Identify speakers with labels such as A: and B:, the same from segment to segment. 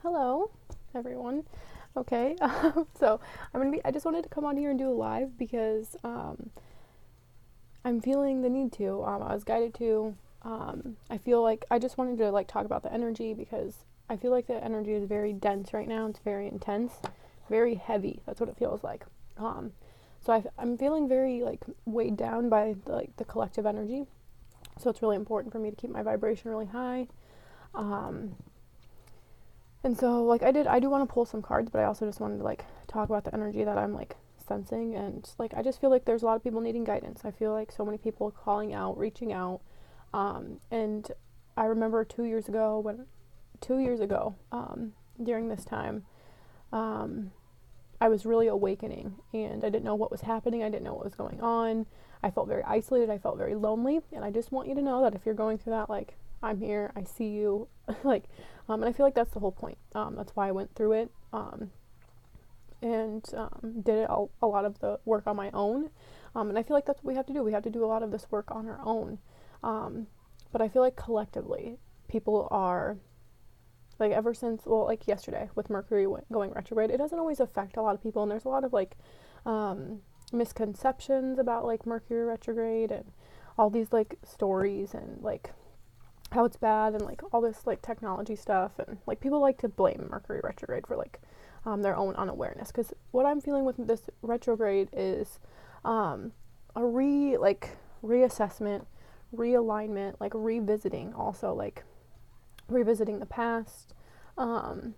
A: Hello, everyone. Okay, so I just wanted to come on here and do a live because I'm feeling the need to. I was guided to. I feel like I just wanted to like talk about the energy because I feel like the energy is very dense right now. It's very intense, very heavy. That's what it feels like. Um, I'm feeling very like weighed down by the collective energy. So it's really important for me to keep my vibration really high. Um, And so, like, I do want to pull some cards, but I also just wanted to, like, talk about the energy that I'm, like, sensing. And, like, I just feel like there's a lot of people needing guidance. I feel like so many people calling out, reaching out. And I remember 2 years ago, during this time, um, I was really awakening and I didn't know what was happening. I didn't know what was going on. I felt very isolated. I felt very lonely. And I just want you to know that if you're going through that, like, I'm here, I see you, like, and I feel like that's the whole point. That's why I went through it, and did a lot of the work on my own. And I feel like that's what we have to do. We have to do a lot of this work on our own. But I feel like collectively, people are, like, ever since, well, like yesterday with Mercury going retrograde, it doesn't always affect a lot of people. And there's a lot of, like, misconceptions about, like, Mercury retrograde and all these, like, stories and, like, how it's bad and like all this like technology stuff, and like people like to blame Mercury retrograde for like their own unawareness, because what I'm feeling with this retrograde is a reassessment, realignment, like revisiting, also like revisiting the past. I'm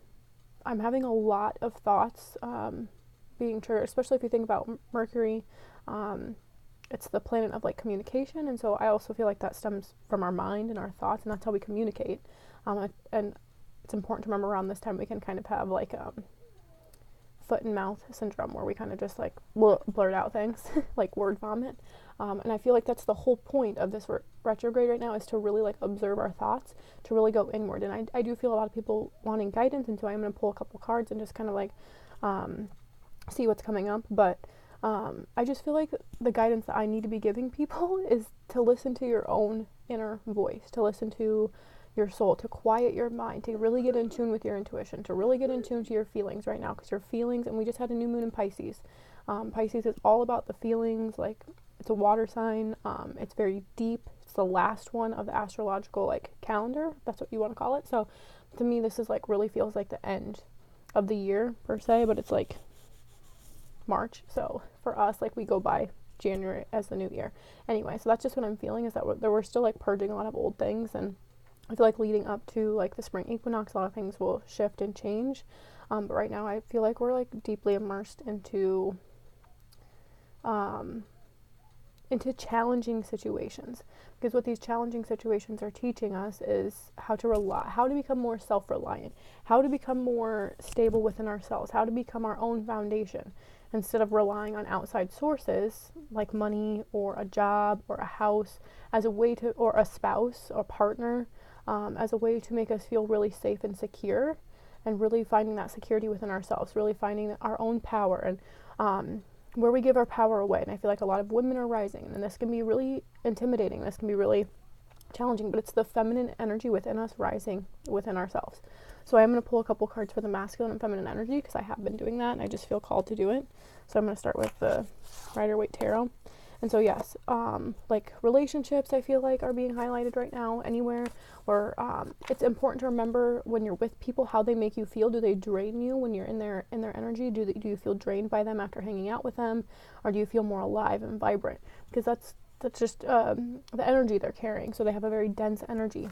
A: having a lot of thoughts being triggered, especially if you think about Mercury. It's the planet of like communication, and so I also feel like that stems from our mind and our thoughts, and that's how we communicate. And it's important to remember around this time we can kind of have like foot and mouth syndrome, where we kind of just like blurt out things like word vomit. And I feel like that's the whole point of this retrograde right now, is to really like observe our thoughts, to really go inward. And I do feel a lot of people wanting guidance, and so I'm going to pull a couple cards and just kind of like see what's coming up. But I just feel like the guidance that I need to be giving people is to listen to your own inner voice, to listen to your soul, to quiet your mind, to really get in tune with your intuition, to really get in tune to your feelings right now, because your feelings, and we just had a new moon in Pisces. Pisces is all about the feelings, like it's a water sign, it's very deep, it's the last one of the astrological like calendar, that's what you want to call it. So to me this is like really feels like the end of the year per se, but it's like March, so for us like we go by January as the new year. Anyway, so that's just what I'm feeling, is that we're still like purging a lot of old things, and I feel like leading up to like the spring equinox a lot of things will shift and change, but right now I feel like we're like deeply immersed um, into challenging situations, because what these challenging situations are teaching us is how to become more self-reliant, how to become more stable within ourselves, how to become our own foundation, instead of relying on outside sources like money or a job or a house as a way to, or a spouse or partner, as a way to make us feel really safe and secure, and really finding that security within ourselves, really finding our own power, and where we give our power away. And I feel like a lot of women are rising, and this can be really intimidating, this can be really challenging, but it's the feminine energy within us rising within ourselves. So I'm going to pull a couple cards for the masculine and feminine energy, because I have been doing that and I just feel called to do it. So I'm going to start with the Rider-Waite Tarot. And so yes, like relationships I feel like are being highlighted right now, anywhere where it's important to remember when you're with people how they make you feel. Do they drain you when you're in their energy? Do you feel drained by them after hanging out with them, or do you feel more alive and vibrant? Because that's just the energy they're carrying. So they have a very dense energy.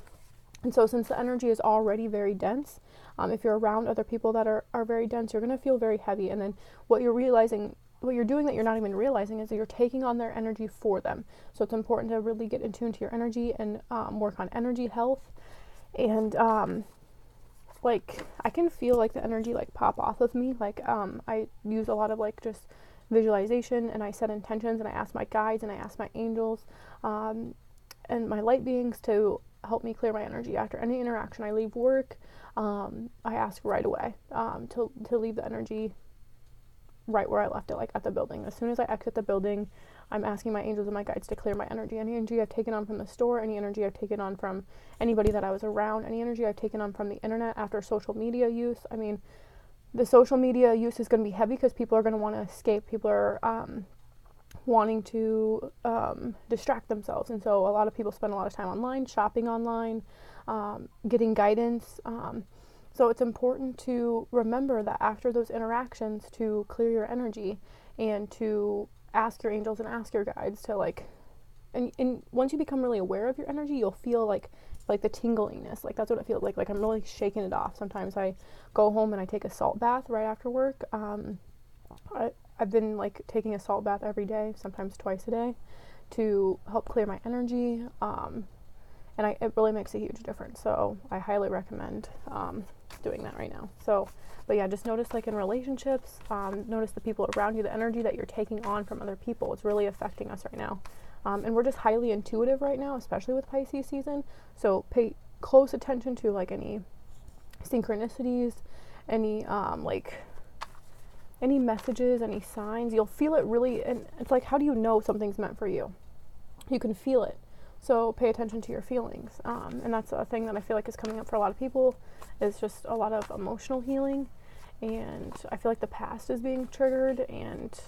A: And so since the energy is already very dense, if you're around other people that are very dense, you're going to feel very heavy. And then what you're doing that you're not even realizing is that you're taking on their energy for them. So it's important to really get in tune to your energy and work on energy health. And like I can feel like the energy like pop off of me. Like I use a lot of like just visualization, and I set intentions, and I ask my guides, and I ask my angels and my light beings to help me clear my energy. After any interaction, I leave work, I ask right away to leave the energy right where I left it, like at the building. As soon as I exit the building, I'm asking my angels and my guides to clear my energy. Any energy I've taken on from the store, any energy I've taken on from anybody that I was around, any energy I've taken on from the internet after social media use. I mean, the social media use is going to be heavy because people are going to want to escape. People are wanting to distract themselves. And so a lot of people spend a lot of time online, shopping online, getting guidance. So it's important to remember that after those interactions to clear your energy and to ask your angels and ask your guides to like, and once you become really aware of your energy, you'll feel like the tingliness, like that's what it feels like I'm really shaking it off. Sometimes I go home and I take a salt bath right after work. I've been like taking a salt bath every day, sometimes twice a day, to help clear my energy, and it really makes a huge difference. So I highly recommend doing that right now. So, but yeah, just notice like in relationships, notice the people around you, the energy that you're taking on from other people. It's really affecting us right now. And we're just highly intuitive right now, especially with Pisces season. So pay close attention to like any synchronicities, any any messages, any signs. You'll feel it really, and it's like, how do you know something's meant for you? You can feel it. So pay attention to your feelings. And that's a thing that I feel like is coming up for a lot of people, is just a lot of emotional healing. And I feel like the past is being triggered, and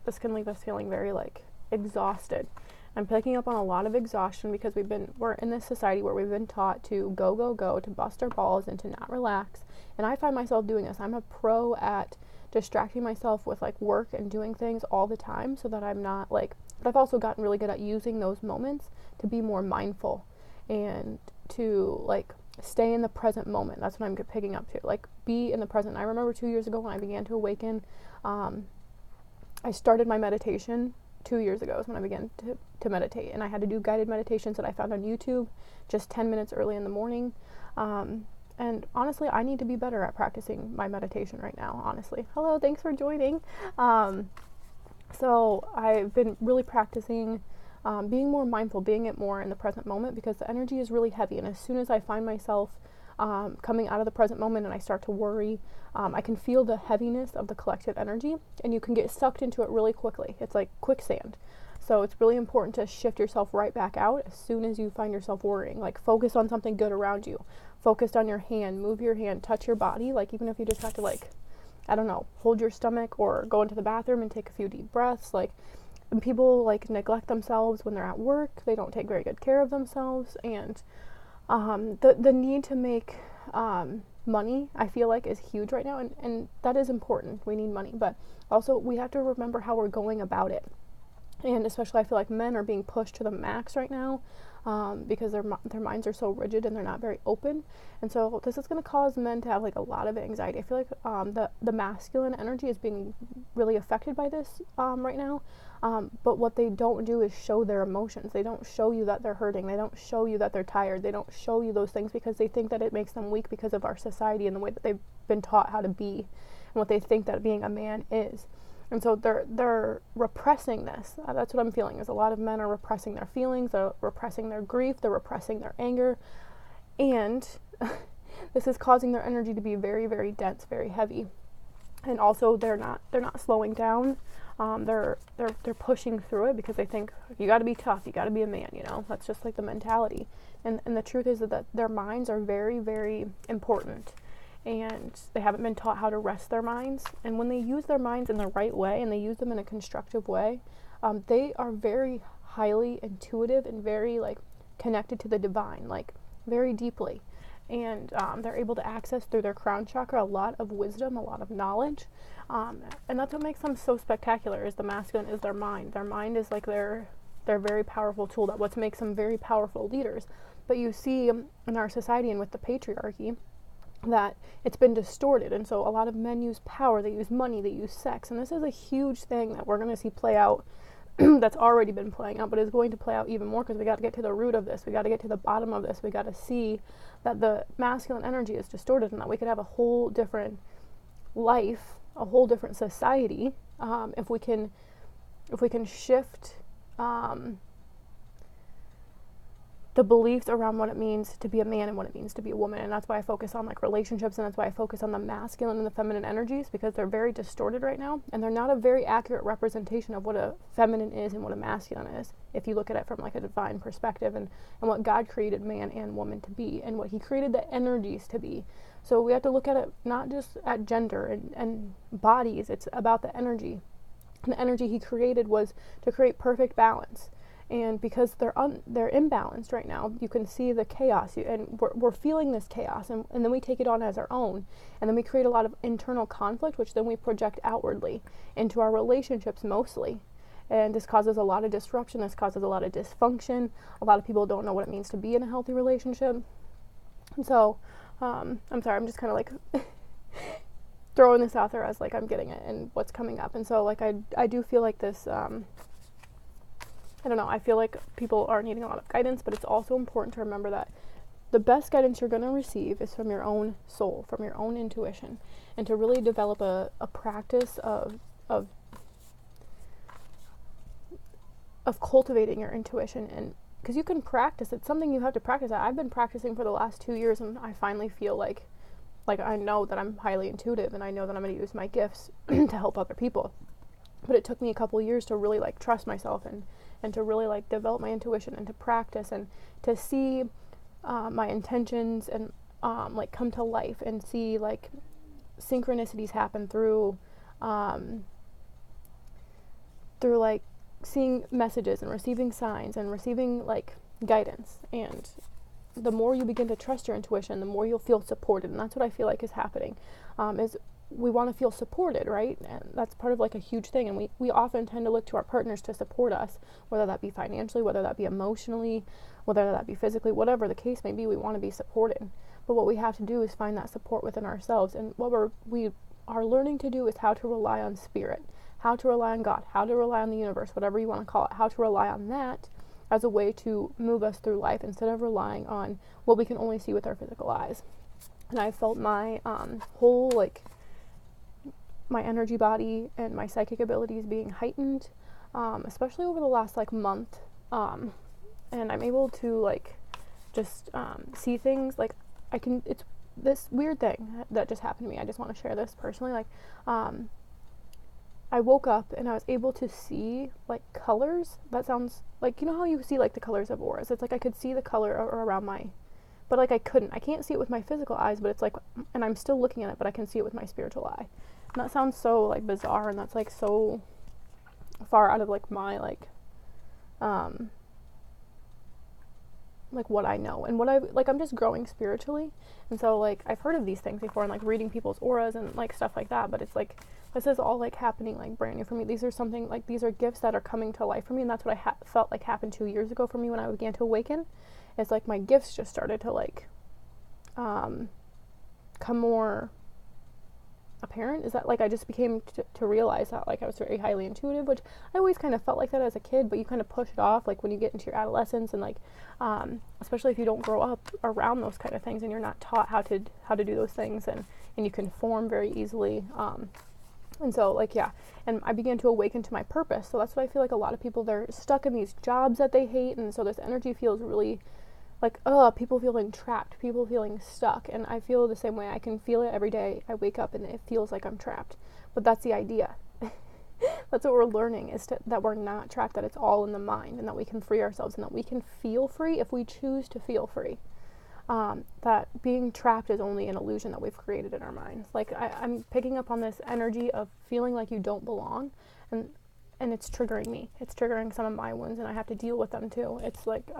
A: this can leave us feeling very like exhausted. I'm picking up on a lot of exhaustion because we're in this society where we've been taught to go, to bust our balls and to not relax. And I find myself doing this. I'm a pro at distracting myself with like work and doing things all the time so that I'm not like, but I've also gotten really good at using those moments to be more mindful and to like stay in the present moment. That's what I'm picking up to, like be in the present. I remember 2 years ago when I began to awaken, I started my meditation 2 years ago is when I began to meditate, and I had to do guided meditations that I found on YouTube, just 10 minutes early in the morning. And honestly, I need to be better at practicing my meditation right now, honestly. Hello, thanks for joining. So I've been really practicing being more mindful, being it more in the present moment, because the energy is really heavy. And as soon as I find myself coming out of the present moment and I start to worry, I can feel the heaviness of the collective energy, and you can get sucked into it really quickly. It's like quicksand. So it's really important to shift yourself right back out as soon as you find yourself worrying. Like focus on something good around you. Focus on your hand, move your hand, touch your body. Like even if you just have to like, I don't know, hold your stomach or go into the bathroom and take a few deep breaths. Like people like neglect themselves when they're at work. They don't take very good care of themselves. And the need to make money, I feel like, is huge right now, and that is important. We need money, but also we have to remember how we're going about it. And especially I feel like men are being pushed to the max right now because their minds are so rigid and they're not very open. And so this is going to cause men to have like a lot of anxiety. I feel like the masculine energy is being really affected by this right now. But what they don't do is show their emotions. They don't show you that they're hurting. They don't show you that they're tired. They don't show you those things because they think that it makes them weak because of our society and the way that they've been taught how to be and what they think that being a man is. And so they're repressing this. That's what I'm feeling, is a lot of men are repressing their feelings, they're repressing their grief, they're repressing their anger, and this is causing their energy to be very, very dense, very heavy. And also they're not slowing down. They're pushing through it because they think you got to be tough, you got to be a man, you know. That's just like the mentality. And the truth is that their minds are very, very important. And they haven't been taught how to rest their minds. And when they use their minds in the right way and they use them in a constructive way, they are very highly intuitive and very like connected to the divine, like very deeply. And they're able to access through their crown chakra a lot of wisdom, a lot of knowledge. And that's what makes them so spectacular, is the masculine is their mind. Their mind is like their very powerful tool. That what makes them very powerful leaders. But you see in our society and with the patriarchy, that it's been distorted, and so a lot of men use power, they use money, they use sex, and this is a huge thing that we're going to see play out that's already been playing out, but is going to play out even more because we got to get to the root of this, we got to get to the bottom of this, we got to see that the masculine energy is distorted and that we could have a whole different life, a whole different society if we can shift the beliefs around what it means to be a man and what it means to be a woman. And that's why I focus on like relationships, and that's why I focus on the masculine and the feminine energies, because they're very distorted right now, and they're not a very accurate representation of what a feminine is and what a masculine is, if you look at it from like a divine perspective, and what God created man and woman to be, and what he created the energies to be. So we have to look at it not just at gender and bodies, it's about the energy. And the energy he created was to create perfect balance. And because they're imbalanced right now, you can see the chaos, and we're feeling this chaos, and then we take it on as our own, and then we create a lot of internal conflict, which then we project outwardly into our relationships mostly. And this causes a lot of disruption, this causes a lot of dysfunction. A lot of people don't know what it means to be in a healthy relationship. And so, I'm sorry, I'm just kind of like throwing this out there as like I'm getting it and what's coming up. And so like I do feel like this, I don't know, I feel like people are needing a lot of guidance, but it's also important to remember that the best guidance you're going to receive is from your own soul, from your own intuition, and to really develop a practice of cultivating your intuition. And because you can practice, it's something you have to practice. I've been practicing for the last 2 years, and I finally feel like I know that I'm highly intuitive, and I know that I'm going to use my gifts to help other people. But it took me a couple years to really like trust myself and to really like develop my intuition, and to practice, and to see my intentions and like come to life, and see like synchronicities happen through like seeing messages and receiving signs and receiving like guidance. And the more you begin to trust your intuition, the more you'll feel supported. And that's what I feel like is happening, is we want to feel supported, right? And that's part of like a huge thing. And we often tend to look to our partners to support us, whether that be financially, whether that be emotionally, whether that be physically, whatever the case may be, we want to be supported. But what we have to do is find that support within ourselves. And what we are learning to do is how to rely on spirit, how to rely on God, how to rely on the universe, whatever you want to call it, how to rely on that as a way to move us through life, instead of relying on what we can only see with our physical eyes. And I felt my whole like my energy body and my psychic abilities being heightened, especially over the last like month, and I'm able to like just see things like it's this weird thing that just happened to me. I just want to share this personally. Like I woke up and I was able to see like colors. That sounds like, you know how you see like the colors of auras? It's like I could see the color around but like I can't see it with my physical eyes, but it's like, and I'm still looking at it, but I can see it with my spiritual eye. And that sounds so like bizarre, and that's like so far out of like my like what I know and what I'm just growing spiritually. And so like I've heard of these things before, and like reading people's auras and like stuff like that, but it's like this is all like happening like brand new for me. These are gifts that are coming to life for me, and that's what I felt like happened 2 years ago for me when I began to awaken. It's like my gifts just started to like come more apparent. Is that like I just became to realize that like I was very highly intuitive, which I always kind of felt like that as a kid, but you kind of push it off like when you get into your adolescence, and like especially if you don't grow up around those kind of things, and you're not taught how to do those things, and you can form very easily, and so like yeah, and I began to awaken to my purpose. So that's what I feel like a lot of people, they're stuck in these jobs that they hate, and so this energy feels really like, people feeling trapped, people feeling stuck. And I feel the same way. I can feel it every day. I wake up and it feels like I'm trapped. But that's the idea. That's what we're learning, is that we're not trapped, that it's all in the mind, and that we can free ourselves, and that we can feel free if we choose to feel free. That being trapped is only an illusion that we've created in our minds. Like I'm picking up on this energy of feeling like you don't belong, and it's triggering me. It's triggering some of my wounds, and I have to deal with them too. It's like,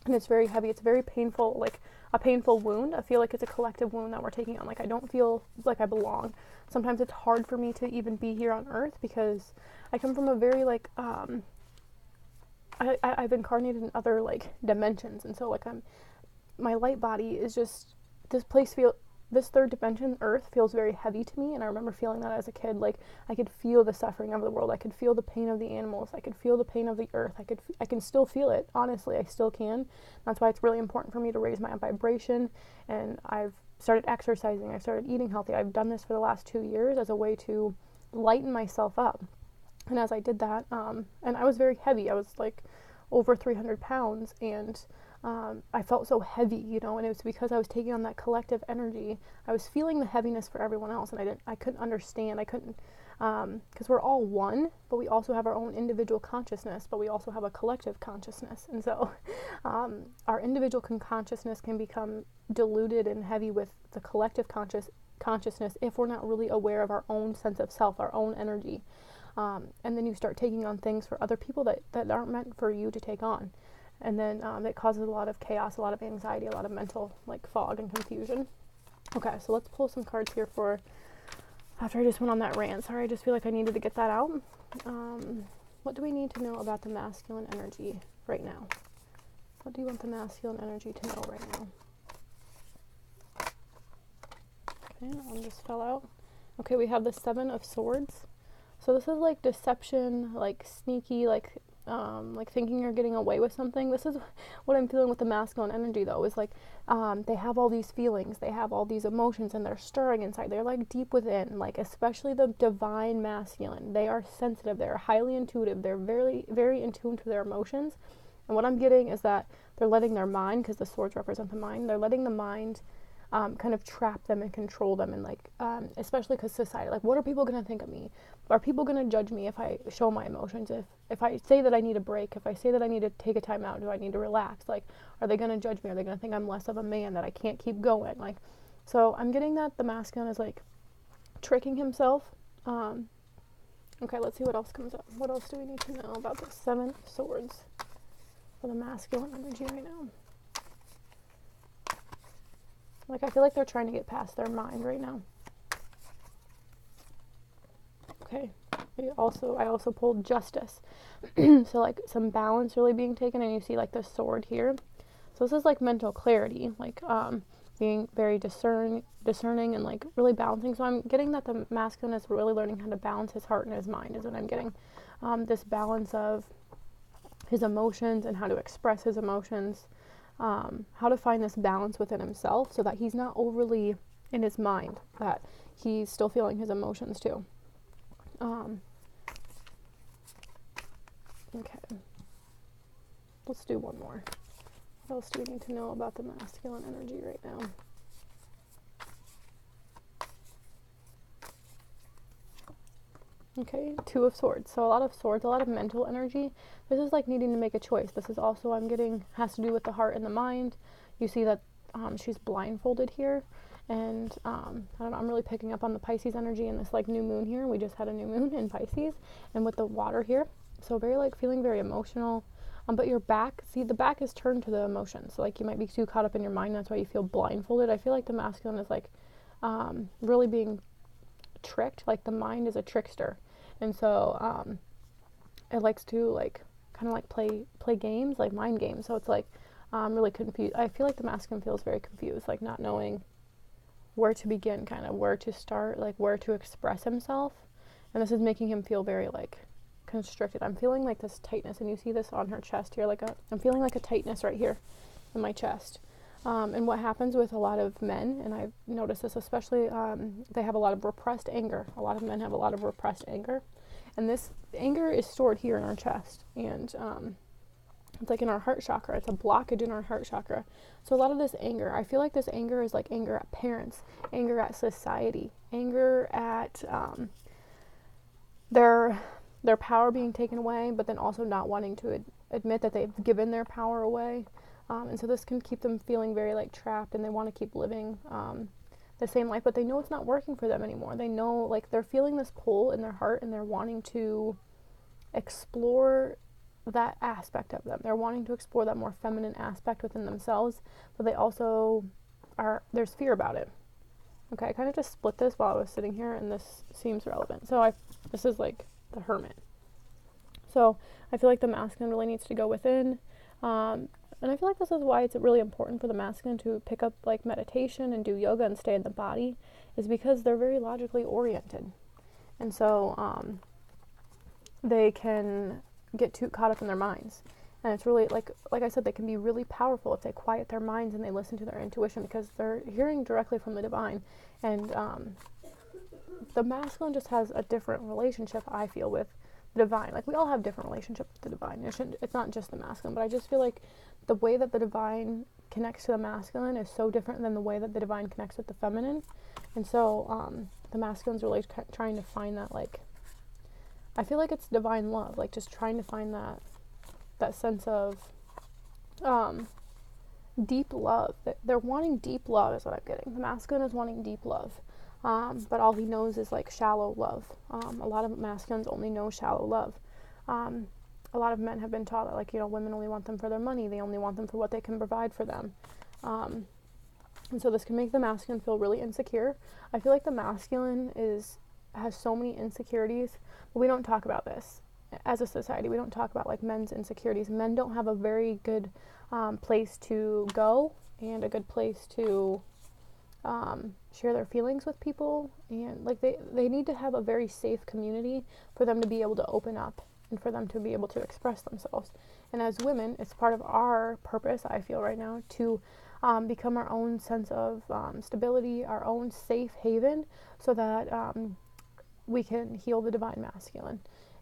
A: and it's very heavy. It's very painful, like a painful wound. I feel like it's a collective wound that we're taking on. Like I don't feel like I belong. Sometimes it's hard for me to even be here on earth, because I come from a very like, I've incarnated in other like dimensions, and so like my light body is just, this third dimension, Earth, feels very heavy to me. And I remember feeling that as a kid. Like I could feel the suffering of the world. I could feel the pain of the animals. I could feel the pain of the earth. I can still feel it. Honestly, I still can. That's why it's really important for me to raise my own vibration. And I've started exercising. I've started eating healthy. I've done this for the last 2 years as a way to lighten myself up. And as I did that, and I was very heavy. I was like over 300 pounds, and I felt so heavy, you know, and it was because I was taking on that collective energy. I was feeling the heaviness for everyone else, and I couldn't understand. I couldn't, because we're all one, but we also have our own individual consciousness, but we also have a collective consciousness. And so our individual consciousness can become diluted and heavy with the collective consciousness if we're not really aware of our own sense of self, our own energy. And then you start taking on things for other people that aren't meant for you to take on. And then it causes a lot of chaos, a lot of anxiety, a lot of mental like fog and confusion. Okay, so let's pull some cards here for after I just went on that rant. Sorry, I just feel like I needed to get that out. What do we need to know about the masculine energy right now? What do you want the masculine energy to know right now? Okay, that one just fell out. Okay, we have the 7 of Swords. So this is like deception, like sneaky, like thinking you're getting away with something. This is what I'm feeling with the masculine energy, though, is like they have all these feelings, they have all these emotions, and they're stirring inside. They're like deep within, like especially the divine masculine. They are sensitive, they're highly intuitive, they're very, very in tune to their emotions. And what I'm getting is that they're letting their mind, because the swords represent the mind, they're letting the mind kind of trap them and control them, and like especially because society, like, what are people going to think of me? Are people going to judge me if I show my emotions? If I say that I need a break, if I say that I need to take a time out, do I need to relax? Like, are they going to judge me? Are they going to think I'm less of a man, that I can't keep going? Like, so I'm getting that the masculine is like tricking himself. Okay, let's see what else comes up. What else do we need to know about the 7 of Swords for the masculine energy right now? Like, I feel like they're trying to get past their mind right now. Okay. I also pulled Justice. So, like, some balance really being taken, and you see, like, the sword here. So this is, like, mental clarity, like, being very discerning and, like, really balancing. So I'm getting that the masculine is really learning how to balance his heart and his mind is what I'm getting. This balance of his emotions and how to express his emotions. How to find this balance within himself so that he's not overly in his mind, that he's still feeling his emotions too. Okay, let's do one more. What else do we need to know about the masculine energy right now? Okay, 2 of Swords. So a lot of swords, a lot of mental energy. This is like needing to make a choice. This is also, I'm getting, has to do with the heart and the mind. You see that she's blindfolded here. And I don't know, I'm really picking up on the Pisces energy and this like new moon here. We just had a new moon in Pisces. And with the water here. So very like feeling very emotional. But your back, see, the back is turned to the emotions. So like you might be too caught up in your mind. That's why you feel blindfolded. I feel like the masculine is like really being tricked. Like the mind is a trickster, and so it likes to like kind of like play games, like mind games. So it's like really confused. I feel like the masculine feels very confused, like not knowing where to begin, kind of where to start, like where to express himself. And this is making him feel very like constricted. I'm feeling like this tightness, and you see this on her chest here, like I'm feeling like a tightness right here in my chest. And what happens with a lot of men, and I've noticed this especially, they have a lot of repressed anger. A lot of men have a lot of repressed anger. And this anger is stored here in our chest. And it's like in our heart chakra. It's a blockage in our heart chakra. So a lot of this anger, I feel like this anger is like anger at parents, anger at society, anger at their power being taken away, but then also not wanting to admit that they've given their power away. And so this can keep them feeling very like trapped, and they want to keep living the same life, but they know it's not working for them anymore. They know, like, they're feeling this pull in their heart, and they're wanting to explore that aspect of them. They're wanting to explore that more feminine aspect within themselves, but they also there's fear about it. Okay, I kind of just split this while I was sitting here, and this seems relevant. So this is like the Hermit. So I feel like the masculine really needs to go within. And I feel like this is why it's really important for the masculine to pick up like meditation and do yoga and stay in the body, is because they're very logically oriented. And so they can get too caught up in their minds. And it's really, like I said, they can be really powerful if they quiet their minds and they listen to their intuition, because they're hearing directly from the divine. And the masculine just has a different relationship, I feel, with the divine. Like, we all have different relationships with the divine. It's not just the masculine, but I just feel like the way that the divine connects to the masculine is so different than the way that the divine connects with the feminine. And so the masculine's really trying to find that, like, I feel like it's divine love, like just trying to find that sense of deep love. They're wanting deep love is what I'm getting. The masculine is wanting deep love, but all he knows is like shallow love. A lot of masculines only know shallow love. A lot of men have been taught that, like, women only want them for their money. They only want them for what they can provide for them. And so this can make the masculine feel really insecure. I feel like the masculine has so many insecurities, but we don't talk about this as a society. We don't talk about like men's insecurities. Men don't have a very good place to go and a good place to share their feelings with people, and like they need to have a very safe community for them to be able to open up and for them to be able to express themselves. And as women, it's part of our purpose, I feel right now, to become our own sense of stability, our own safe haven, so that we can heal the divine masculine.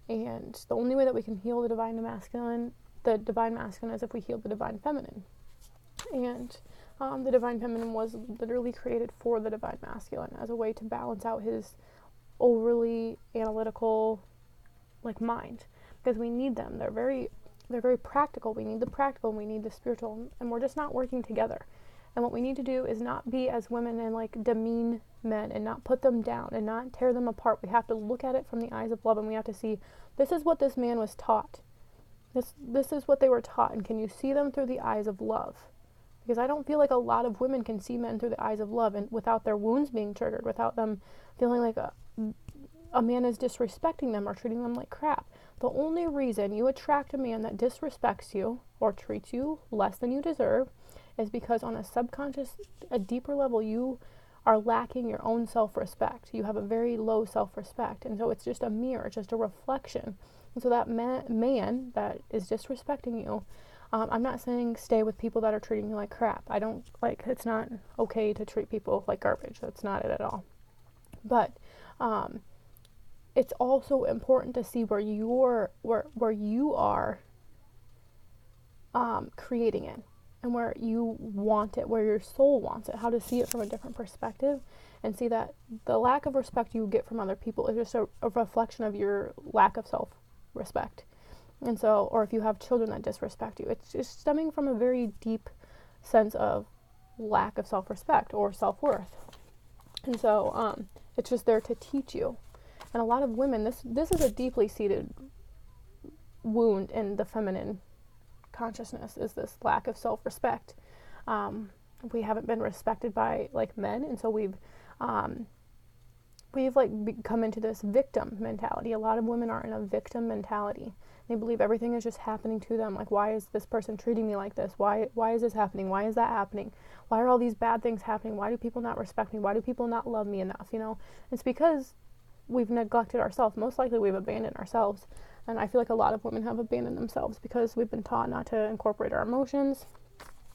A: And the only way that we can heal the divine masculine is if we heal the divine feminine. And the divine feminine was literally created for the divine masculine as a way to balance out his overly analytical like mind, because we need them. They're very practical. We need the practical and we need the spiritual, and we're just not working together. And what we need to do is not be as women and like demean men and not put them down and not tear them apart. We have to look at it from the eyes of love, and we have to see, this is what this man was taught. This is what they were taught, and can you see them through the eyes of love? Because I don't feel like a lot of women can see men through the eyes of love, and without their wounds being triggered, without them feeling like a man is disrespecting them or treating them like crap. The only reason you attract a man that disrespects you or treats you less than you deserve is because on a subconscious, a deeper level, you are lacking your own self-respect. You have a very low self-respect, and so it's just a mirror, it's just a reflection. And so that man that is disrespecting you, I'm not saying stay with people that are treating you like crap. It's not okay to treat people like garbage. That's not it at all. But it's also important to see where you are creating it, and where you want it, where your soul wants it, how to see it from a different perspective, and see that the lack of respect you get from other people is just a reflection of your lack of self-respect. And so, or if you have children that disrespect you, it's just stemming from a very deep sense of lack of self-respect or self-worth. And so it's just there to teach you. And a lot of women, this is a deeply seated wound in the feminine consciousness, is this lack of self-respect. We haven't been respected by like men, and so we've like come into this victim mentality. A lot of women are in a victim mentality. They believe everything is just happening to them. Like, why is this person treating me like this? Why is this happening? Why is that happening? Why are all these bad things happening? Why do people not respect me? Why do people not love me enough? It's because we've neglected ourselves. Most likely we've abandoned ourselves. And I feel like a lot of women have abandoned themselves because we've been taught not to incorporate our emotions.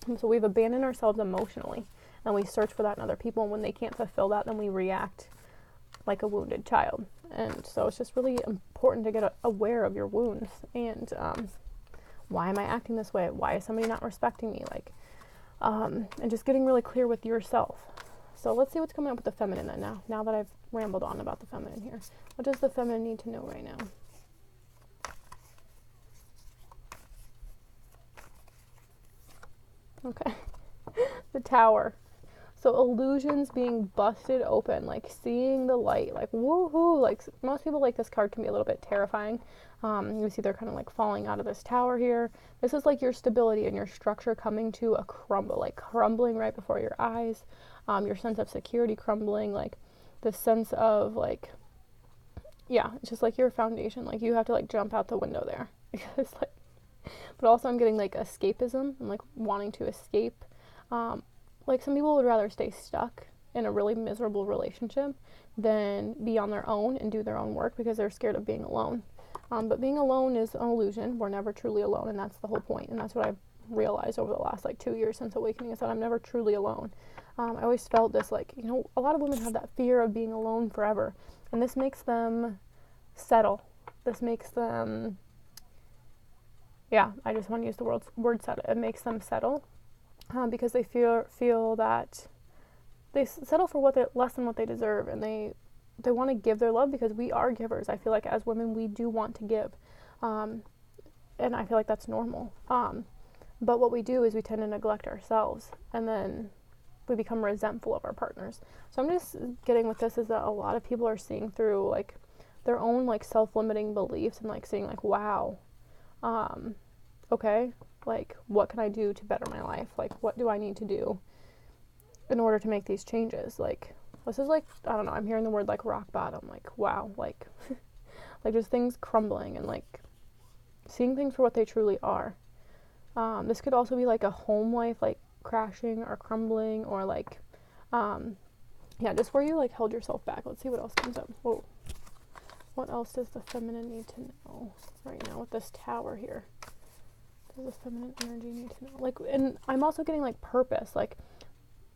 A: And so we've abandoned ourselves emotionally, and we search for that in other people. And when they can't fulfill that, then we react like a wounded child. And so it's just really important to get aware of your wounds and why am I acting this way? Why is somebody not respecting me? And just getting really clear with yourself. So let's see what's coming up with the feminine then now that I've rambled on about the feminine here. What does the feminine need to know right now? Okay. The Tower. So illusions being busted open, like seeing the light, like woohoo. Like most people, like this card can be a little bit terrifying. You see they're kind of like falling out of this tower here. This is like your stability and your structure coming to a crumble, like crumbling right before your eyes. Your sense of security crumbling, like the sense of like, yeah, it's just like your foundation. Like you have to like jump out the window there. Because like, but also I'm getting like escapism and like wanting to escape. Like some people would rather stay stuck in a really miserable relationship than be on their own and do their own work because they're scared of being alone. But being alone is an illusion. We're never truly alone, and that's the whole point. And that's what I've realized over the last like 2 years since awakening, is that I'm never truly alone. I always felt this like, a lot of women have that fear of being alone forever, and this makes them settle. This makes them yeah, I just want to use the word settle. It makes them settle because they feel that they settle for less than what they deserve, and they want to give their love because we are givers. I feel like as women we do want to give, and I feel like that's normal. But what we do is we tend to neglect ourselves, and then we become resentful of our partners. So I'm just getting with this is that a lot of people are seeing through like their own like self-limiting beliefs and like seeing like, wow, okay, like what can I do to better my life? Like what do I need to do in order to make these changes? Like this is like, I don't know, I'm hearing the word like rock bottom, like wow, like like just things crumbling and like seeing things for what they truly are. This could also be like a home life like crashing or crumbling, or like yeah, just where you like held yourself back. Let's see what else comes up. Whoa. What else does the feminine need to know right now with this tower here? Does the feminine energy need to know? Like, and I'm also getting like purpose, like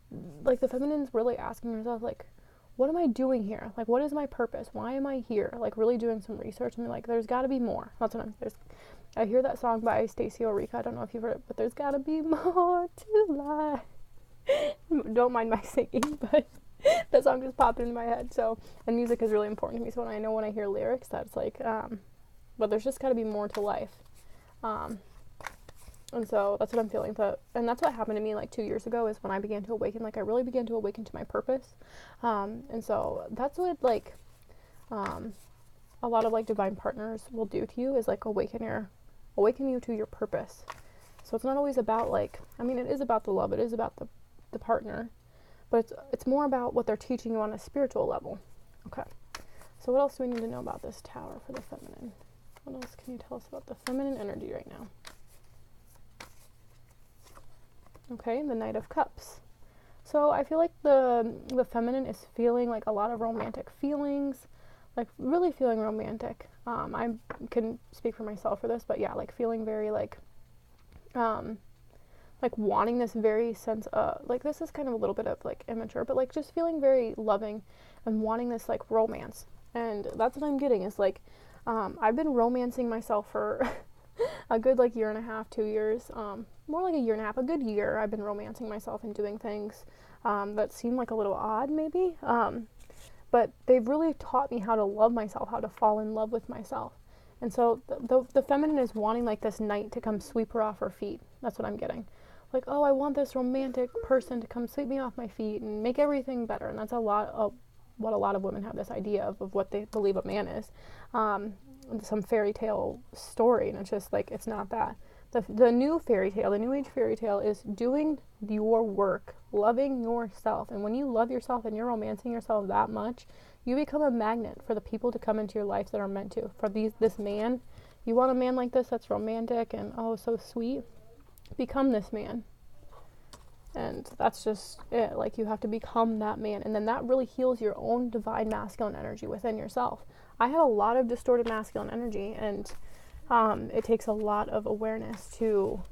A: the feminine's really asking herself like, what am I doing here? Like, what is my purpose? Why am I here? Like really doing some research and like there's got to be more. That's what I hear that song by Stacey Orica. I don't know if you've heard it, but there's got to be more to life. Don't mind my singing, but that song just popped into my head. So, and music is really important to me. So when I hear lyrics, that's like, but there's just got to be more to life. And so that's what I'm feeling. And that's what happened to me like 2 years ago is when I began to awaken. Like I really began to awaken to my purpose. And so that's what like, a lot of like divine partners will do to you is like awaken you to your purpose. So it's not always about like, I mean, it is about the love. It is about the partner, but it's more about what they're teaching you on a spiritual level. Okay. So what else do we need to know about this tower for the feminine? What else can you tell us about the feminine energy right now? Okay, the Knight of Cups. So I feel like the feminine is feeling like a lot of romantic feelings, like really feeling romantic. I can speak for myself for this, but yeah, like feeling very like wanting this very sense of, like this is kind of a little bit of like immature, but like just feeling very loving and wanting this like romance. And that's what I'm getting is like, I've been romancing myself for a good like year and a half, 2 years, more like a year and a half, a good year. I've been romancing myself and doing things that seem like a little odd maybe, but they've really taught me how to love myself, how to fall in love with myself. And so the feminine is wanting like this knight to come sweep her off her feet. That's what I'm getting. Like, oh, I want this romantic person to come sweep me off my feet and make everything better. And that's a lot of what a lot of women have this idea of what they believe a man is. Some fairy tale story, and it's just like, it's not that. The new fairy tale, the new age fairy tale is doing your work, loving yourself. And when you love yourself and you're romancing yourself that much, you become a magnet for the people to come into your life that are meant to. For this man, you want a man like this that's romantic and oh so sweet, become this man. And that's just it. Like you have to become that man, and then that really heals your own divine masculine energy within yourself. I had a lot of distorted masculine energy, and it takes a lot of awareness to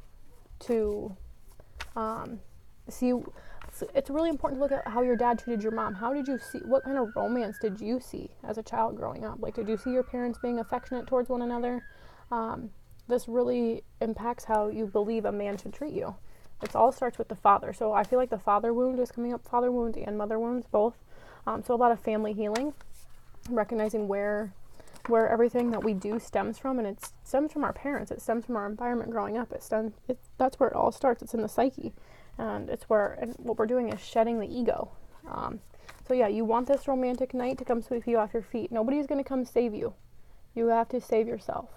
A: see. It's really important to look at how your dad treated your mom. How did you see? What kind of romance did you see as a child growing up? Like, did you see your parents being affectionate towards one another? This really impacts how you believe a man should treat you. It all starts with the father. So I feel like the father wound is coming up, father wound and mother wounds both. So a lot of family healing, recognizing where everything that we do stems from, and it stems from our parents. It stems from our environment growing up. That's where it all starts. It's in the psyche, and what we're doing is shedding the ego. So yeah, you want this romantic knight to come sweep you off your feet. Nobody's going to come save you. You have to save yourself.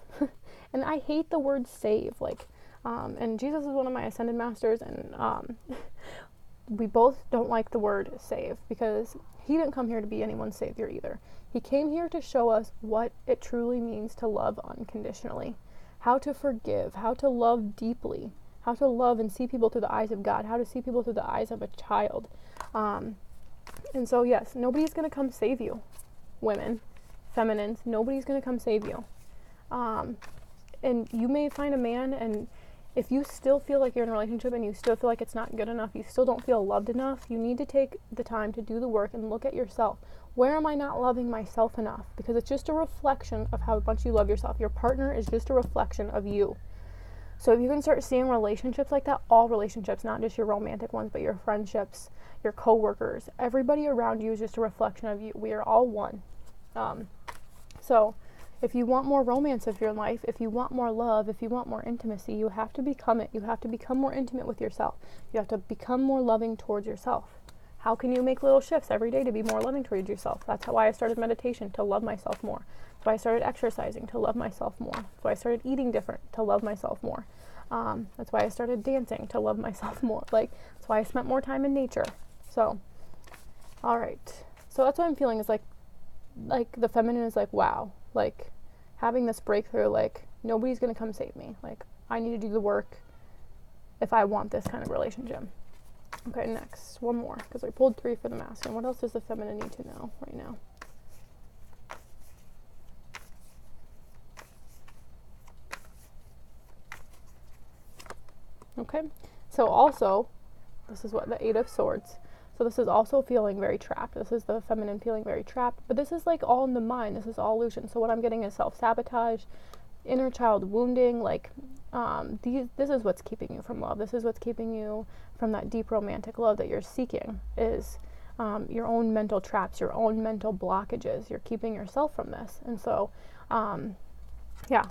A: And I hate the word save, like. And Jesus is one of my ascended masters, and we both don't like the word save, because he didn't come here to be anyone's savior either. He came here to show us what it truly means to love unconditionally, how to forgive, how to love deeply, how to love and see people through the eyes of God, how to see people through the eyes of a child. And so yes, nobody's going to come save you, women, feminines, nobody's going to come save you. And you may find a man, and if you still feel like you're in a relationship and you still feel like it's not good enough, you still don't feel loved enough, you need to take the time to do the work and look at yourself. Where am I not loving myself enough? Because it's just a reflection of how much you love yourself. Your partner is just a reflection of you. So if you can start seeing relationships like that, all relationships, not just your romantic ones, but your friendships, your coworkers, everybody around you is just a reflection of you. We are all one. So if you want more romance of your life, if you want more love, if you want more intimacy, you have to become it. You have to become more intimate with yourself. You have to become more loving towards yourself. How can you make little shifts every day to be more loving towards yourself? That's why I started meditation, to love myself more. That's why I started exercising, to love myself more. That's why I started eating different, to love myself more. That's why I started dancing, to love myself more. Like, that's why I spent more time in nature. So, all right. So that's what I'm feeling is like the feminine is like, wow, like having this breakthrough, like nobody's going to come save me. Like I need to do the work if I want this kind of relationship. Okay, next, one more, because I pulled 3 for the masculine. What else does the feminine need to know right now? Okay, so also, this is what the 8 of Swords. So this is also feeling very trapped. This is the feminine feeling very trapped. But this is like all in the mind. This is all illusion. So what I'm getting is self-sabotage, inner child wounding. Like this is what's keeping you from love. This is what's keeping you from that deep romantic love that you're seeking, is your own mental traps, your own mental blockages. You're keeping yourself from this. And so, yeah,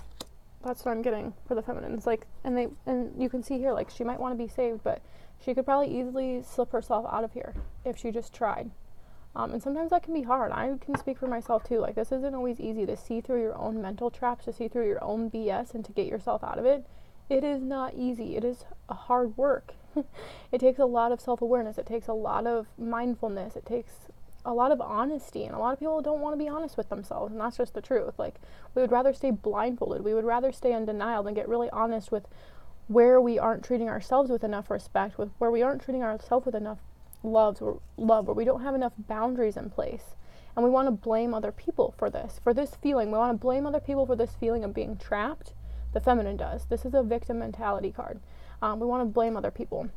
A: that's what I'm getting for the feminine. It's like, and you can see here, like she might want to be saved, but she could probably easily slip herself out of here if she just tried. And sometimes that can be hard. I can speak for myself too. Like this isn't always easy to see through your own mental traps, to see through your own BS and to get yourself out of it. It is not easy. It is a hard work. It takes a lot of self-awareness. It takes a lot of mindfulness. It takes a lot of honesty, and a lot of people don't want to be honest with themselves, and that's just the truth. Like we would rather stay blindfolded. We would rather stay in denial than get really honest with where we aren't treating ourselves with enough respect, with where we aren't treating ourselves with enough love, where we don't have enough boundaries in place. And we want to blame other people for this feeling. We want to blame other people for this feeling of being trapped. The feminine does. This is a victim mentality card. We want to blame other people.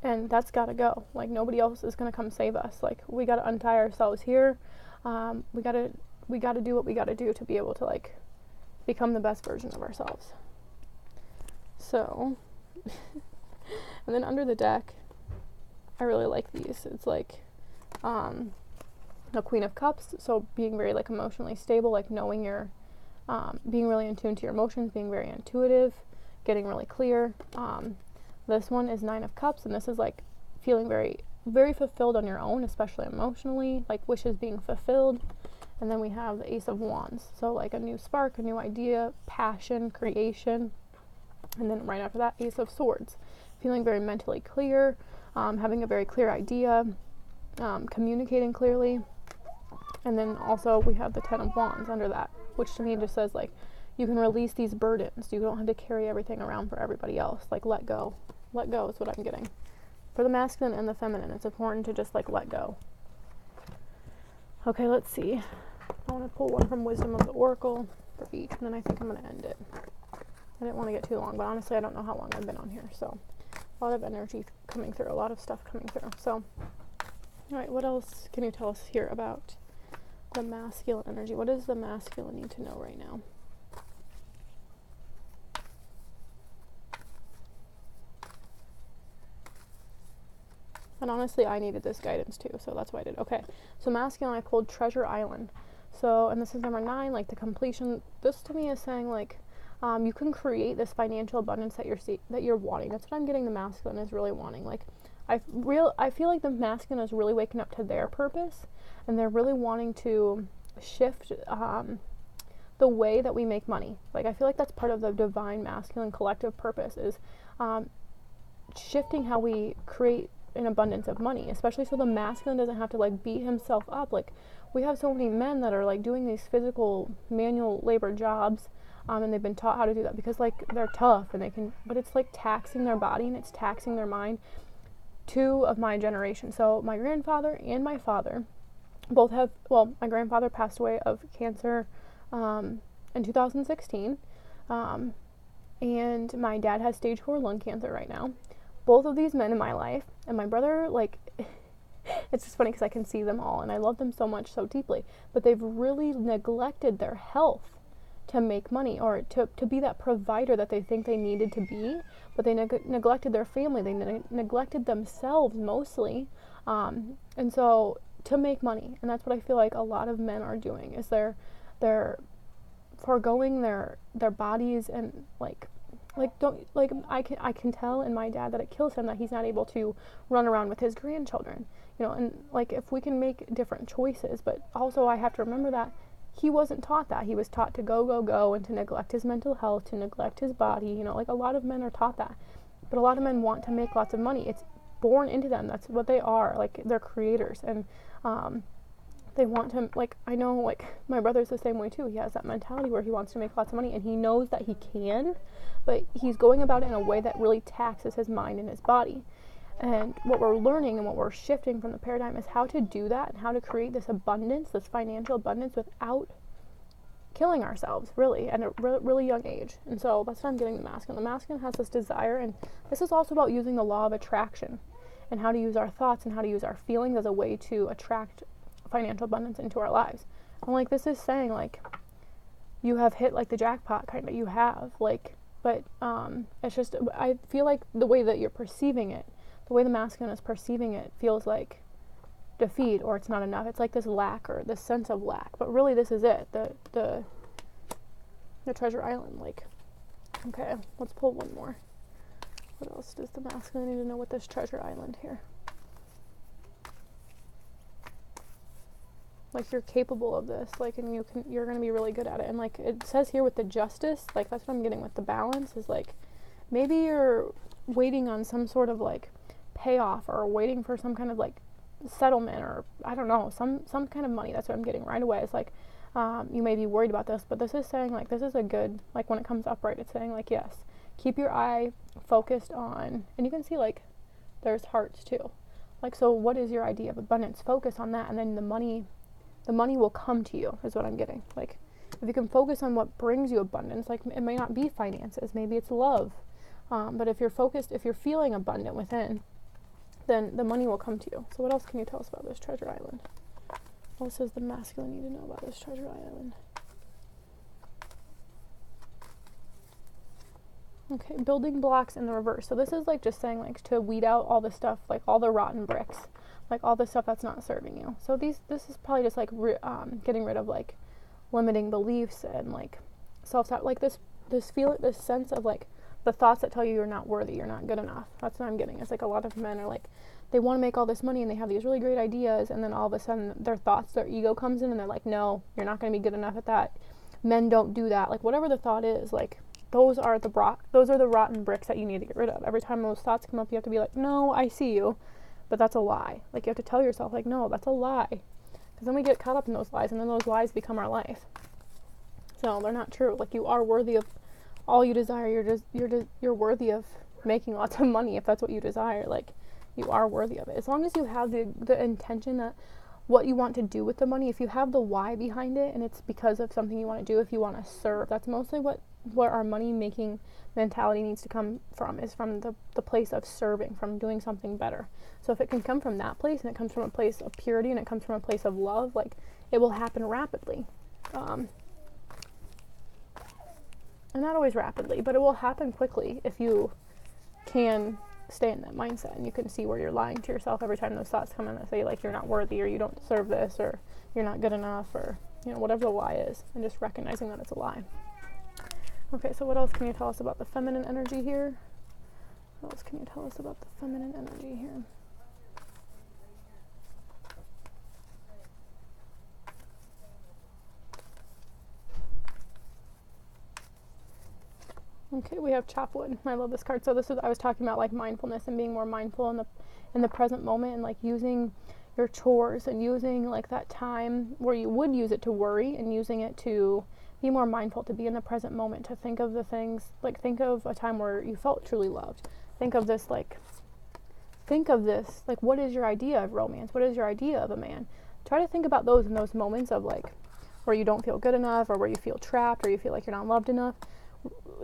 A: And that's got to go. Like nobody else is going to come save us. Like we got to untie ourselves here. We got to do what we got to do to be able to like become the best version of ourselves. So, and then under the deck, I really like these. It's like the Queen of Cups. So being very like emotionally stable, like knowing your, being really in tune to your emotions, being very intuitive, getting really clear. This one is 9 of Cups, and this is like feeling very, very fulfilled on your own, especially emotionally, like wishes being fulfilled. And then we have the Ace of Wands. So like a new spark, a new idea, passion, creation. And then right after that, Ace of Swords. Feeling very mentally clear, having a very clear idea, communicating clearly. And then also we have the 10 of Wands under that, which to me just says like, you can release these burdens. You don't have to carry everything around for everybody else. Like let go. Let go is what I'm getting. For the masculine and the feminine, it's important to just like let go. Okay, let's see. I want to pull one from Wisdom of the Oracle for each, and then I think I'm going to end it. I didn't want to get too long, but honestly I don't know how long I've been on here, so a lot of energy coming through, a lot of stuff coming through. So, alright, what else can you tell us here about the masculine energy? What does the masculine need to know right now? And honestly, I needed this guidance too, so that's why I did. Okay, so masculine, I pulled Treasure Island. So, and this is number 9, like the completion. This to me is saying like, you can create this financial abundance that you're wanting. That's what I'm getting. The masculine is really wanting. Like, I feel like the masculine is really waking up to their purpose, and they're really wanting to shift the way that we make money. Like, I feel like that's part of the divine masculine collective purpose is shifting how we create an abundance of money, especially so the masculine doesn't have to like beat himself up. Like, we have so many men that are like doing these physical manual labor jobs, and they've been taught how to do that because like they're tough and they can, but it's like taxing their body and it's taxing their mind. 2 of my generation, so my grandfather and my father both have, well, my grandfather passed away of cancer in 2016, and my dad has stage 4 lung cancer right now. Both of these men in my life, and my brother, like, it's just funny because I can see them all and I love them so much, so deeply, but they've really neglected their health to make money, or to be that provider that they think they needed to be, but they neglected their family, they neglected themselves mostly, and so to make money. And that's what I feel like a lot of men are doing, is they're foregoing their bodies, and I can tell in my dad that it kills him that he's not able to run around with his grandchildren, and like, if we can make different choices. But also I have to remember that he wasn't taught that. He was taught to go, and to neglect his mental health, to neglect his body. Like, a lot of men are taught that. But a lot of men want to make lots of money. It's born into them. That's what they are. Like, they're creators. And they want to, like, I know, like, my brother's the same way too. He has that mentality where he wants to make lots of money, and he knows that he can, but he's going about it in a way that really taxes his mind and his body. And what we're learning and what we're shifting from the paradigm is how to do that, and how to create this abundance, this financial abundance, without killing ourselves, really, at a really young age. And so that's what I'm getting the masculine. The masculine has this desire, and this is also about using the law of attraction, and how to use our thoughts and how to use our feelings as a way to attract financial abundance into our lives. And like, this is saying, like, you have hit, like, the jackpot, kind of, you have, like, but it's just, I feel like the way that you're perceiving it, the way the masculine is perceiving it, feels like defeat, or it's not enough. It's like this lack, or this sense of lack. But really, this is it. The treasure island. Like, okay, let's pull one more. What else does the masculine need to know with this treasure island here? Like, you're capable of this, like, and you're going to be really good at it. And like it says here with the justice, like, that's what I'm getting with the balance, is like, maybe you're waiting on some sort of like payoff, or waiting for some kind of like settlement, or I don't know, some kind of money. That's what I'm getting right away. It's like, you may be worried about this, but this is saying, like, this is a good, like, when it comes upright, it's saying, like, yes, keep your eye focused on, and you can see, like, there's hearts too. Like, so what is your idea of abundance? Focus on that, and then the money will come to you, is what I'm getting. Like, if you can focus on what brings you abundance, like, it may not be finances, maybe it's love, but if you're focused, if you're feeling abundant within, then the money will come to you. So what else can you tell us about this treasure island? What else does the masculine need to know about this treasure island? Okay, building blocks in the reverse. So this is like just saying, like, to weed out all the stuff, like all the rotten bricks, like all the stuff that's not serving you. So this is probably just like getting rid of like limiting beliefs, and like self-doubt, like this sense of like the thoughts that tell you you're not worthy, you're not good enough. That's what I'm getting. It's like a lot of men are like, they want to make all this money, and they have these really great ideas, and then all of a sudden their thoughts, their ego comes in, and they're like, no, you're not going to be good enough at that. Men don't do that. Like, whatever the thought is, like, those are the rotten bricks that you need to get rid of. Every time those thoughts come up, you have to be like, no, I see you, but that's a lie. Like, you have to tell yourself, like, no, that's a lie. Because then we get caught up in those lies, and then those lies become our life. So they're not true. Like, you are worthy of all you desire. You're worthy of making lots of money if that's what you desire. Like, you are worthy of it. As long as you have the intention that what you want to do with the money, if you have the why behind it, and it's because of something you want to do, if you want to serve, that's mostly what our money making mentality needs to come from, is from the place of serving, from doing something better. So if it can come from that place, and it comes from a place of purity, and it comes from a place of love, like, it will happen rapidly. And not always rapidly, but it will happen quickly if you can stay in that mindset, and you can see where you're lying to yourself every time those thoughts come in that say, like, you're not worthy, or you don't deserve this, or you're not good enough, or, you know, whatever the lie is, and just recognizing that it's a lie. Okay, so what else can you tell us about the feminine energy here? What else can you tell us about the feminine energy here? Okay, we have Chopwood. I love this card. So I was talking about, like, mindfulness and being more mindful in the present moment, and like using your chores, and using like that time where you would use it to worry, and using it to be more mindful, to be in the present moment, to think of the things, like, think of a time where you felt truly loved. Think of this, like, what is your idea of romance? What is your idea of a man? Try to think about those in those moments of, like, where you don't feel good enough, or where you feel trapped, or you feel like you're not loved enough.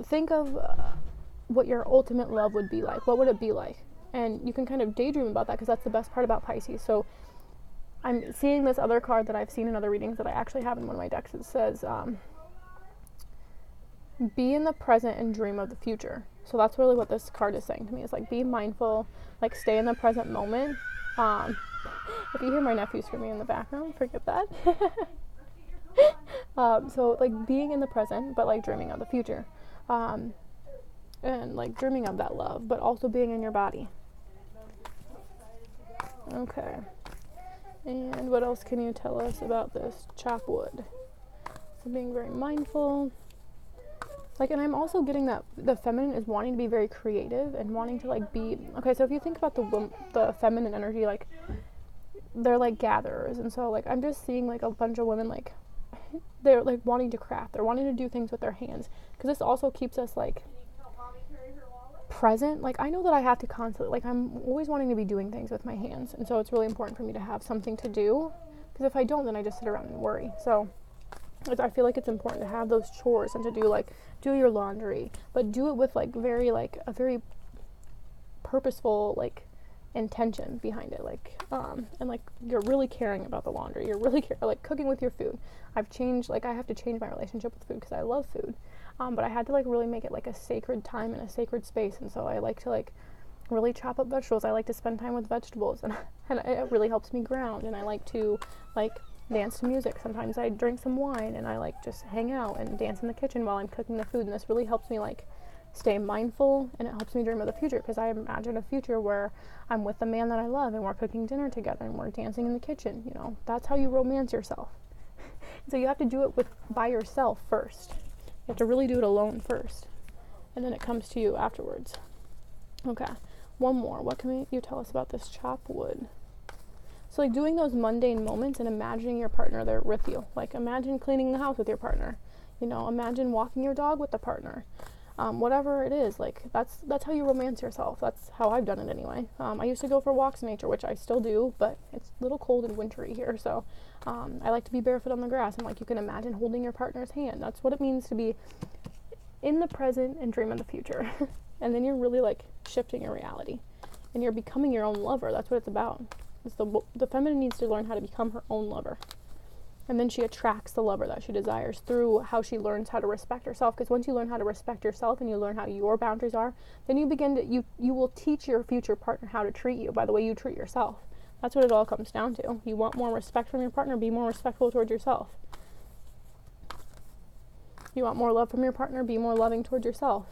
A: Think of what your ultimate love would be like. What would it be like? And you can kind of daydream about that, because that's the best part about Pisces. So I'm seeing this other card that I've seen in other readings that I actually have in one of my decks. It says, be in the present and dream of the future. So that's really what this card is saying to me, is like, be mindful, like stay in the present moment. If you hear my nephew screaming in the background, forget that. So like being in the present, but like dreaming of the future. And like dreaming of that love, but also being in your body. Okay. And what else can you tell us about this chop wood? So being very mindful. Like, and I'm also getting that the feminine is wanting to be very creative and wanting to like be, okay, so if you think about the feminine energy, like they're like gatherers, and so like I'm just seeing like a bunch of women, like they're like wanting to craft, they're wanting to do things with their hands, because this also keeps us like present. Like I know that I have to constantly, like I'm always wanting to be doing things with my hands, and so it's really important for me to have something to do, because if I don't, then I just sit around and worry. So I feel like it's important to have those chores and to do your laundry, but do it with like very like a very purposeful like intention behind it, like and like you're really caring about the laundry, you're really like cooking with your food. I've changed, like I have to change my relationship with food because I love food, but I had to like really make it like a sacred time and a sacred space, and so I like to like really chop up vegetables. I like to spend time with vegetables, and it really helps me ground. And I like to like dance to music. Sometimes I drink some wine and I like just hang out and dance in the kitchen while I'm cooking the food, and this really helps me like stay mindful, and it helps me dream of the future, because I imagine a future where I'm with the man that I love and we're cooking dinner together and we're dancing in the kitchen. You know, that's how you romance yourself. So you have to do it by yourself first. You have to really do it alone first, and then it comes to you afterwards. Okay, one more. What can you tell us about this chop wood? So like doing those mundane moments and imagining your partner there with you. Like imagine cleaning the house with your partner. You know, imagine walking your dog with the partner. Whatever it is, like that's how you romance yourself. That's how I've done it anyway. I used to go for walks in nature, which I still do, but it's a little cold and wintry here, so I like to be barefoot on the grass, and like you can imagine holding your partner's hand. That's what it means to be in the present and dream of the future. And then you're really like shifting your reality, and you're becoming your own lover. That's what it's about. The feminine needs to learn how to become her own lover. And then she attracts the lover that she desires through how she learns how to respect herself. Because once you learn how to respect yourself and you learn how your boundaries are, then you begin to, you will teach your future partner how to treat you by the way you treat yourself. That's what it all comes down to. You want more respect from your partner, be more respectful towards yourself. You want more love from your partner, be more loving towards yourself.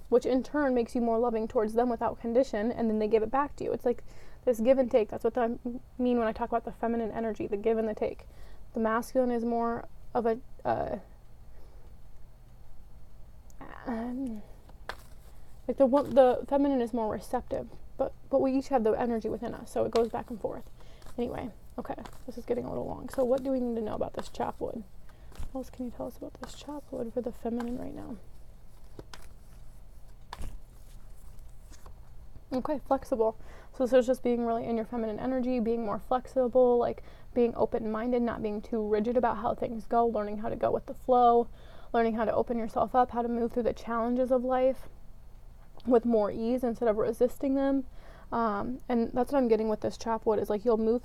A: Which in turn makes you more loving towards them without condition, and then they give it back to you. It's like this give and take. That's what I mean when I talk about the feminine energy, the give and the take. The masculine is more of a like the feminine is more receptive, but we each have the energy within us, so it goes back and forth. Anyway, okay, this is getting a little long. So what do we need to know about this chop wood? What else can you tell us about this chop wood for the feminine right now? Okay, flexible. So this is just being really in your feminine energy, being more flexible, like being open-minded, not being too rigid about how things go, learning how to go with the flow, learning how to open yourself up, how to move through the challenges of life with more ease instead of resisting them. And that's what I'm getting with this chop wood, is like you'll move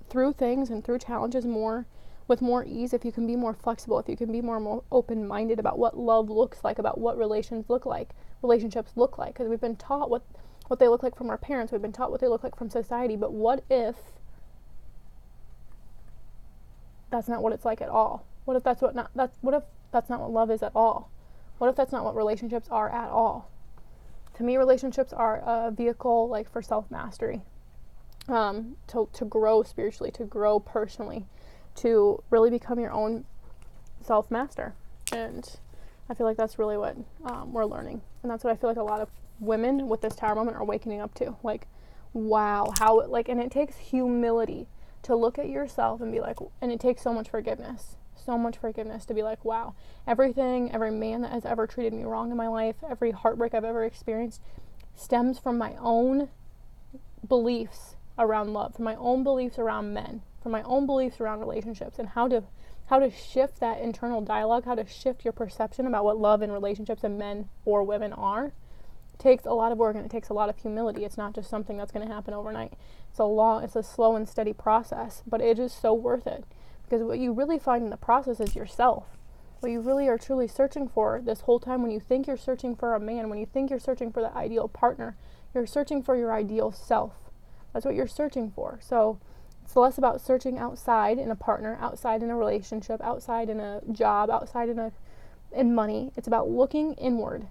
A: through things and through challenges with more ease if you can be more flexible, if you can be more open-minded about what love looks like, about what relationships look like, because we've been taught what they look like from our parents, we've been taught what they look like from society, but what if that's not what it's like at all? What if that's not what love is at all? What if that's not what relationships are at all? To me, relationships are a vehicle like for self-mastery, to grow spiritually, to grow personally, to really become your own self-master. And I feel like that's really what we're learning. And that's what I feel like a lot of women with this Tower moment are waking up to. Like, wow, how, like, and it takes humility to look at yourself and be like, and it takes so much forgiveness to be like, wow, every man that has ever treated me wrong in my life, every heartbreak I've ever experienced stems from my own beliefs around love, from my own beliefs around men, from my own beliefs around relationships, and how to shift that internal dialogue, how to shift your perception about what love and relationships and men or women are, takes a lot of work, and it takes a lot of humility. It's not just something that's going to happen overnight. It's a slow and steady process, but it is so worth it, because what you really find in the process is yourself. what you really are truly searching for this whole time. When you think you're searching for a man, when you think you're searching for the ideal partner, you're searching for your ideal self. That's what you're searching for. So it's less about searching outside in a partner, outside in a relationship, outside in a job, outside in money. It's about looking inward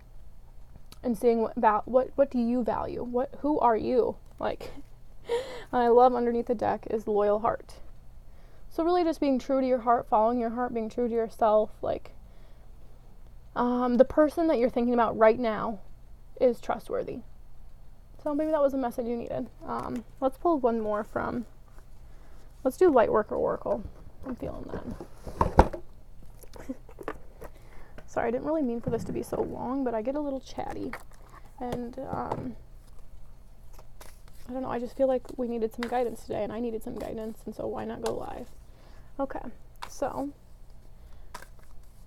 A: and seeing what do you value? Who are you? Like, I love underneath the deck is loyal heart. So really just being true to your heart, following your heart, being true to yourself. Like, the person that you're thinking about right now is trustworthy. So maybe that was a message you needed. Let's pull one more from, let's do Lightworker Oracle. I'm feeling that. Sorry, I didn't really mean for this to be so long, but I get a little chatty. And, I don't know, I just feel like we needed some guidance today, and I needed some guidance, and so why not go live? Okay, so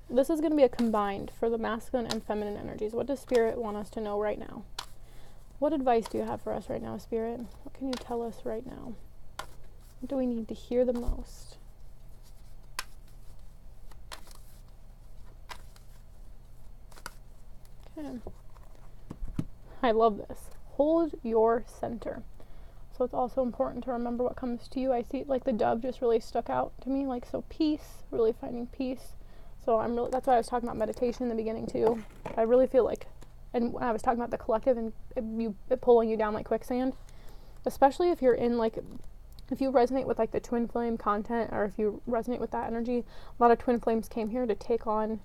A: this is going to be a combined for the masculine and feminine energies. What does Spirit want us to know right now? What advice do you have for us right now, Spirit? What can you tell us right now? What do we need to hear the most? Okay. I love this. Hold your center. So it's also important to remember what comes to you. I see like the dove just really stuck out to me. Like, so peace, really finding peace. So that's why I was talking about meditation in the beginning too. I really feel like, and when I was talking about the collective and it pulling you down like quicksand, especially if you're in like, if you resonate with like the twin flame content, or if you resonate with that energy, a lot of twin flames came here to take on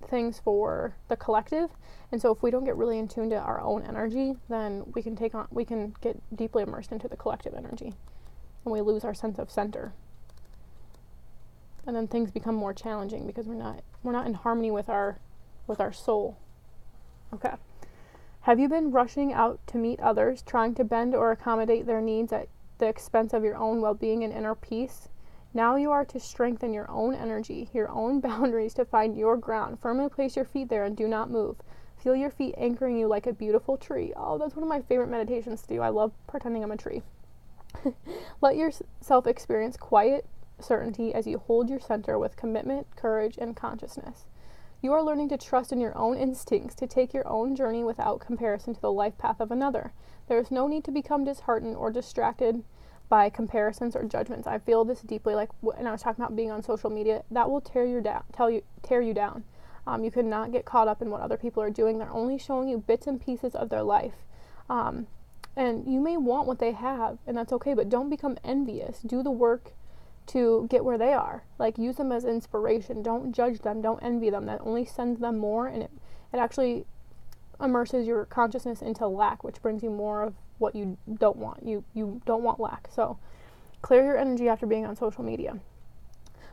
A: things for the collective. And so if we don't get really in tune to our own energy, then we can get deeply immersed into the collective energy, and we lose our sense of center. And then things become more challenging because we're not in harmony with our soul. Okay. Have you been rushing out to meet others, trying to bend or accommodate their needs at the expense of your own well-being and inner peace? Now you are to strengthen your own energy, your own boundaries, to find your ground. Firmly place your feet there and do not move. Feel your feet anchoring you like a beautiful tree. Oh, that's one of my favorite meditations to do. I love pretending I'm a tree. Let yourself experience quiet certainty as you hold your center with commitment, courage, and consciousness. You are learning to trust in your own instincts, to take your own journey without comparison to the life path of another. There is no need to become disheartened or distracted by comparisons or judgments. I feel this deeply, like, and I was talking about being on social media, that will tear you down. You cannot get caught up in what other people are doing. They're only showing you bits and pieces of their life. And you may want what they have, and that's okay, but don't become envious. Do the work to get where they are. Like, use them as inspiration. Don't judge them. Don't envy them. That only sends them more, and it actually immerses your consciousness into lack, which brings you more of what you don't want. You don't want lack. So clear your energy after being on social media.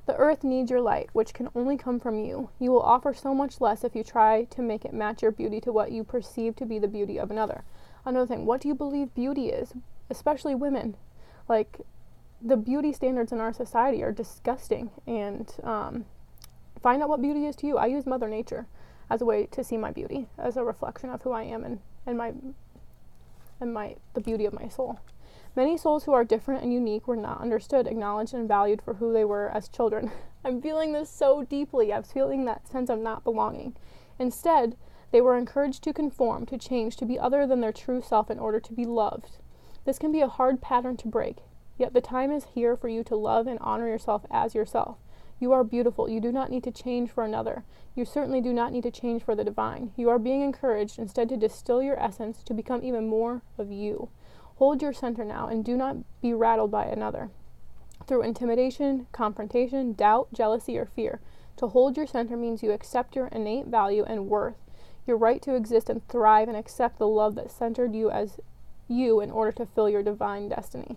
A: The earth needs your light, which can only come from you. You will offer so much less if you try to make it match your beauty to what you perceive to be the beauty of another. Another thing, what do you believe beauty is? Especially women. Like, the beauty standards in our society are disgusting, and find out what beauty is to you. I use Mother Nature as a way to see my beauty, as a reflection of who I am and the beauty of my soul. Many souls who are different and unique were not understood, acknowledged, and valued for who they were as children. I'm feeling this so deeply. I'm feeling that sense of not belonging. Instead, they were encouraged to conform, to change, to be other than their true self in order to be loved. This can be a hard pattern to break, yet the time is here for you to love and honor yourself as yourself. You are beautiful. You do not need to change for another. You certainly do not need to change for the divine. You are being encouraged instead to distill your essence to become even more of you. Hold your center now and do not be rattled by another through intimidation, confrontation, doubt, jealousy, or fear. To hold your center means you accept your innate value and worth, your right to exist and thrive, and accept the love that centered you as you in order to fill your divine destiny.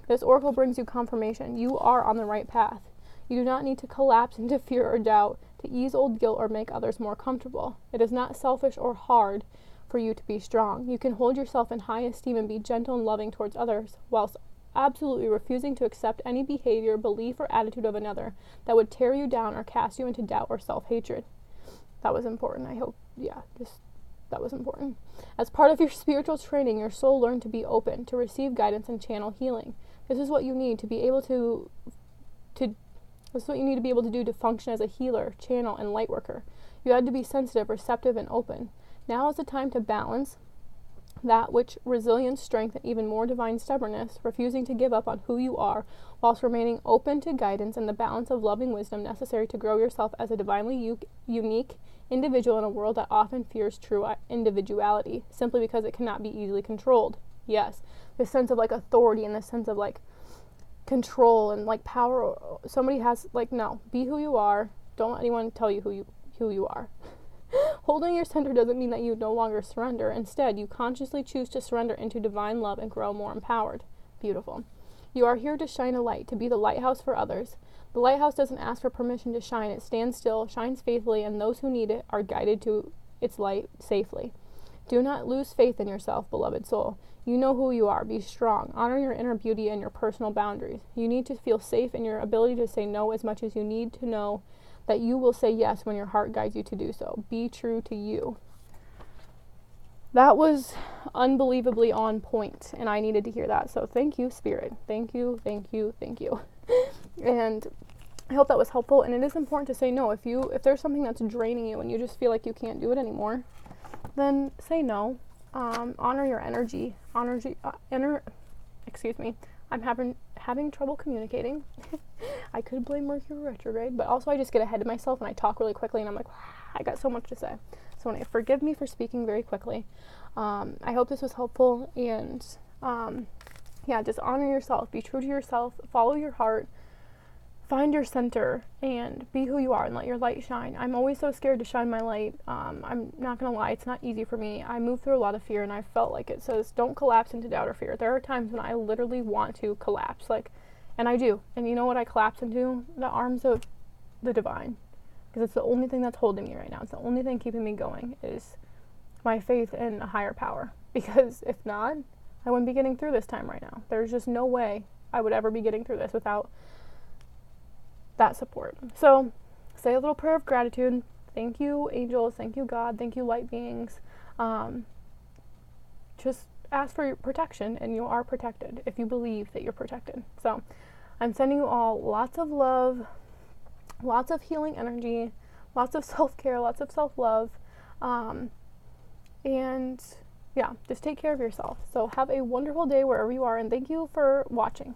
A: This oracle brings you confirmation. You are on the right path. You do not need to collapse into fear or doubt to ease old guilt or make others more comfortable. It is not selfish or hard for you to be strong. You can hold yourself in high esteem and be gentle and loving towards others, whilst absolutely refusing to accept any behavior, belief, or attitude of another that would tear you down or cast you into doubt or self-hatred. That was important. I hope, that was important. As part of your spiritual training, your soul learned to be open, to receive guidance and channel healing. This is what you need to be able to This is what you need to be able to do to function as a healer, channel, and light worker. You had to be sensitive, receptive, and open. Now is the time to balance that which resilience, strength, and even more divine stubbornness, refusing to give up on who you are, whilst remaining open to guidance and the balance of loving wisdom necessary to grow yourself as a divinely unique individual in a world that often fears true individuality, simply because it cannot be easily controlled. Yes, this sense of like authority and this sense of like control and like power. Somebody has like, no, be who you are. Don't let anyone tell you who you are. Holding your center doesn't mean that you no longer surrender. Instead, you consciously choose to surrender into divine love and grow more empowered. Beautiful. You are here to shine a light, to be the lighthouse for others. The lighthouse doesn't ask for permission to shine. It stands still, shines faithfully, and those who need it are guided to its light safely. Do not lose faith in yourself, beloved soul. You know who you are. Be strong. Honor your inner beauty and your personal boundaries. You need to feel safe in your ability to say no as much as you need to know that you will say yes when your heart guides you to do so. Be true to you. That was unbelievably on point, and I needed to hear that. So thank you, Spirit. Thank you, thank you, thank you. And I hope that was helpful. And it is important to say no. If there's something that's draining you and you just feel like you can't do it anymore, then say no. Honor your energy. Excuse me. I'm having trouble communicating. I could blame Mercury retrograde, but also I just get ahead of myself and I talk really quickly and I'm like, I got so much to say. So forgive me for speaking very quickly. I hope this was helpful, and just honor yourself. Be true to yourself. Follow your heart. Find your center and be who you are and let your light shine. I'm always so scared to shine my light. I'm not going to lie, it's not easy for me. I move through a lot of fear, and I felt like it says, don't collapse into doubt or fear. There are times when I literally want to collapse, and I do. And you know what I collapse into? The arms of the divine. Because it's the only thing that's holding me right now. It's the only thing keeping me going is my faith in a higher power. Because if not, I wouldn't be getting through this time right now. There's just no way I would ever be getting through this without that support. So say a little prayer of gratitude. Thank you, angels. Thank you, God. Thank you, light beings. Just ask for your protection, and you are protected if you believe that you're protected. So I'm sending you all lots of love, lots of healing energy, lots of self-care, lots of self-love, and just take care of yourself. So have a wonderful day wherever you are, and thank you for watching.